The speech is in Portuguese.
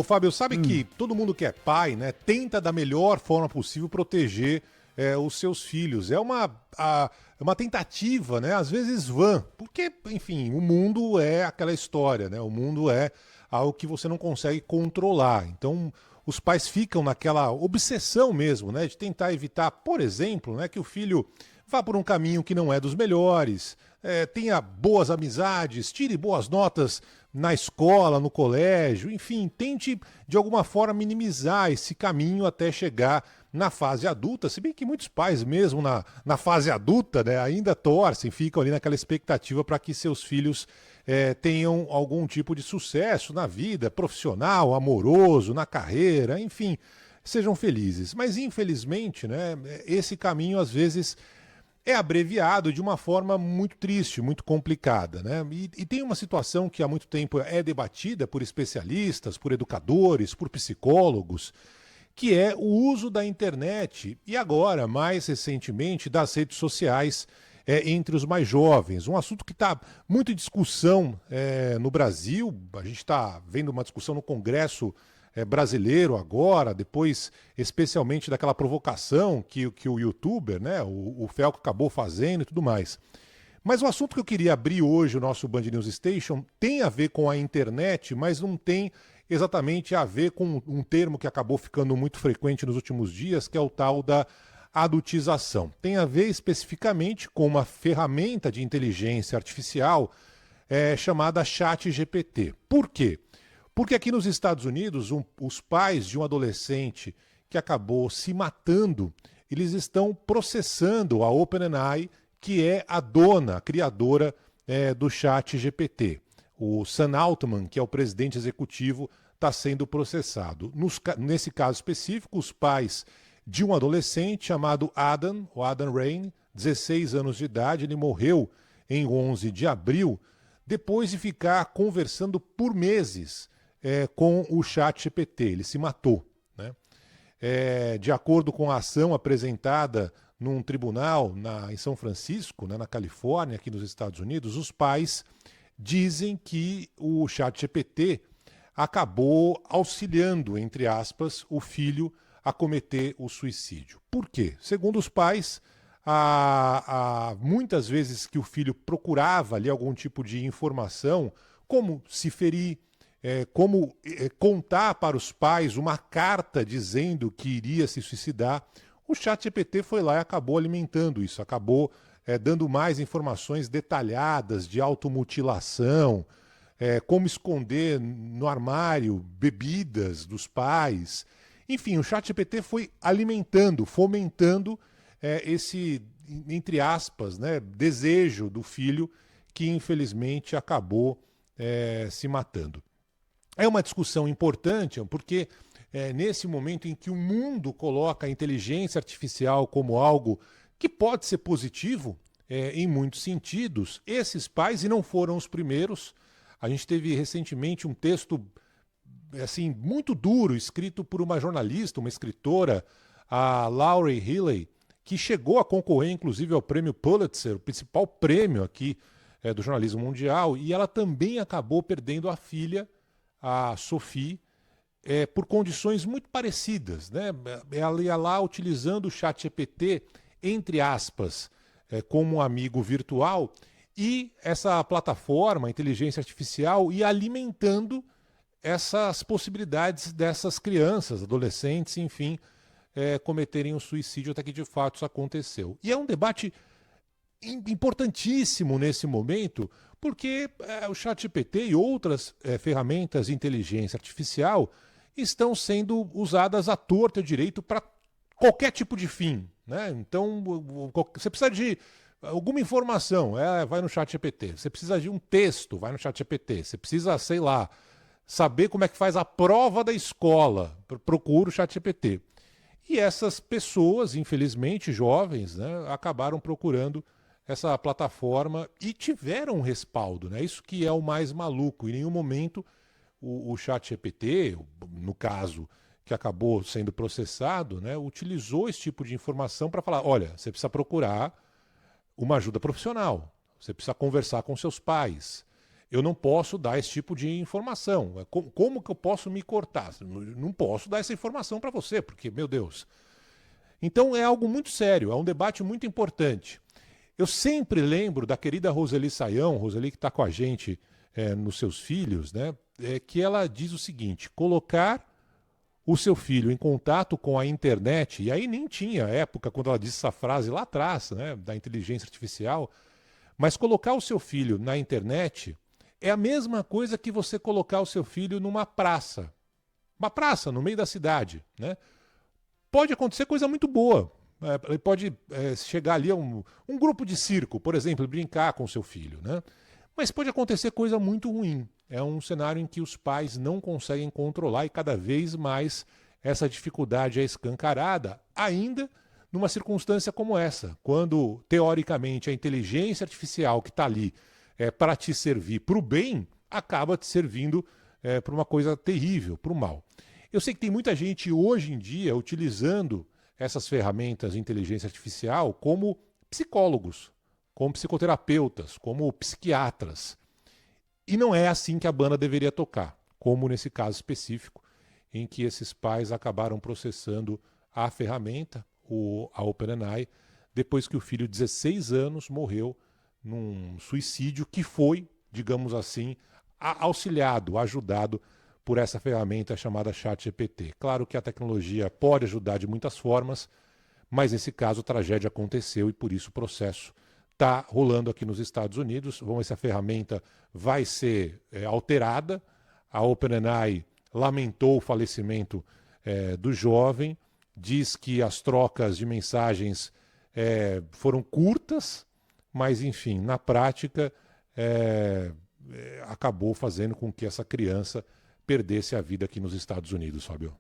Fábio, sabe que todo mundo que é pai, né, tenta da melhor forma possível proteger os seus filhos. É uma tentativa, né, às vezes vã, porque, enfim, o mundo é aquela história, né, o mundo é algo que você não consegue controlar. Então, os pais ficam naquela obsessão mesmo, né, de tentar evitar, por exemplo, né, que o filho vá por um caminho que não é dos melhores, tenha boas amizades, tire boas notas na escola, no colégio, enfim, tente de alguma forma minimizar esse caminho até chegar na fase adulta, se bem que muitos pais mesmo na fase adulta, né, ainda torcem, ficam ali naquela expectativa para que seus filhos tenham algum tipo de sucesso na vida profissional, amoroso, na carreira, enfim, sejam felizes. Mas infelizmente, né, esse caminho às vezes é abreviado de uma forma muito triste, muito complicada, né? E tem uma situação que há muito tempo é debatida por especialistas, por educadores, por psicólogos, que é o uso da internet e agora, mais recentemente, das redes sociais entre os mais jovens. Um assunto que está muito em discussão no Brasil. A gente está vendo uma discussão no Congresso brasileiro agora, depois especialmente daquela provocação que o youtuber, né, o Felco acabou fazendo e tudo mais. Mas o assunto que eu queria abrir hoje, o nosso Band News Station, tem a ver com a internet, mas não tem exatamente a ver com um termo que acabou ficando muito frequente nos últimos dias, que é o tal da adultização. Tem a ver especificamente com uma ferramenta de inteligência artificial chamada ChatGPT. Por quê? Porque aqui nos Estados Unidos, os pais de um adolescente que acabou se matando, eles estão processando a OpenAI, que é a dona, a criadora do ChatGPT. O Sam Altman, que é o presidente executivo, está sendo processado. Nesse caso específico, os pais de um adolescente chamado Adam, o Adam Rain, 16 anos de idade, ele morreu em 11 de abril, depois de ficar conversando por meses com o ChatGPT. Ele se matou, né? De acordo com a ação apresentada num tribunal em São Francisco, né, na Califórnia, aqui nos Estados Unidos, os pais dizem que o ChatGPT acabou auxiliando, entre aspas, o filho a cometer o suicídio. Por quê? Segundo os pais, muitas vezes que o filho procurava ali algum tipo de informação, como se ferir, como contar para os pais uma carta dizendo que iria se suicidar, o ChatGPT foi lá e acabou alimentando isso, acabou dando mais informações detalhadas de automutilação, como esconder no armário bebidas dos pais. Enfim, o ChatGPT foi alimentando, fomentando esse, entre aspas, né, desejo do filho que infelizmente acabou se matando. É uma discussão importante porque nesse momento em que o mundo coloca a inteligência artificial como algo que pode ser positivo em muitos sentidos, esses pais, e não foram os primeiros, a gente teve recentemente um texto assim, muito duro, escrito por uma jornalista, uma escritora, a Laurie Healey, que chegou a concorrer inclusive ao prêmio Pulitzer, o principal prêmio aqui do jornalismo mundial, e ela também acabou perdendo a filha, a Sophie, por condições muito parecidas, né? Ela ia lá utilizando o ChatGPT, entre aspas, como um amigo virtual, e essa plataforma, a inteligência artificial, ia alimentando essas possibilidades dessas crianças, adolescentes, enfim, cometerem um suicídio, até que de fato isso aconteceu. E é um debate importantíssimo nesse momento, porque o ChatGPT e outras ferramentas de inteligência artificial estão sendo usadas à torta e à direito para qualquer tipo de fim, né? Então, você precisa de alguma informação, vai no ChatGPT. Você precisa de um texto, vai no ChatGPT. Você precisa, sei lá, saber como é que faz a prova da escola, procura o ChatGPT. E essas pessoas, infelizmente, jovens, né, acabaram procurando essa plataforma e tiveram um respaldo, né? Isso que é o mais maluco. Em nenhum momento o ChatGPT, no caso que acabou sendo processado, né, utilizou esse tipo de informação para falar, olha, você precisa procurar uma ajuda profissional, você precisa conversar com seus pais. eu não posso dar esse tipo de informação. Como que eu posso me cortar? Não posso dar essa informação para você, porque, meu Deus. Então é algo muito sério, é um debate muito importante. Eu sempre lembro da querida Roseli Saião, Roseli que está com a gente nos seus filhos, né? Que ela diz o seguinte: colocar o seu filho em contato com a internet, e aí nem tinha época quando ela disse essa frase lá atrás, né, da inteligência artificial, mas colocar o seu filho na internet é a mesma coisa que você colocar o seu filho numa praça. Uma praça no meio da cidade, né? Pode acontecer coisa muito boa. Ele pode chegar ali a um grupo de circo, por exemplo, e brincar com o seu filho, né? Mas pode acontecer coisa muito ruim. É um cenário em que os pais não conseguem controlar e cada vez mais essa dificuldade é escancarada, ainda numa circunstância como essa, quando, teoricamente, a inteligência artificial que está ali para te servir para o bem, acaba te servindo para uma coisa terrível, para o mal. Eu sei que tem muita gente hoje em dia utilizando essas ferramentas de inteligência artificial como psicólogos, como psicoterapeutas, como psiquiatras. E não é assim que a banda deveria tocar, como nesse caso específico, em que esses pais acabaram processando a ferramenta, a OpenAI, depois que o filho de 16 anos morreu num suicídio que foi, digamos assim, auxiliado, ajudado por essa ferramenta chamada ChatGPT. Claro que a tecnologia pode ajudar de muitas formas, mas nesse caso a tragédia aconteceu e por isso o processo está rolando aqui nos Estados Unidos. Vamos ver se a ferramenta vai ser alterada. A OpenAI lamentou o falecimento do jovem, diz que as trocas de mensagens foram curtas, mas enfim, na prática acabou fazendo com que essa criança perdesse a vida aqui nos Estados Unidos, Fábio.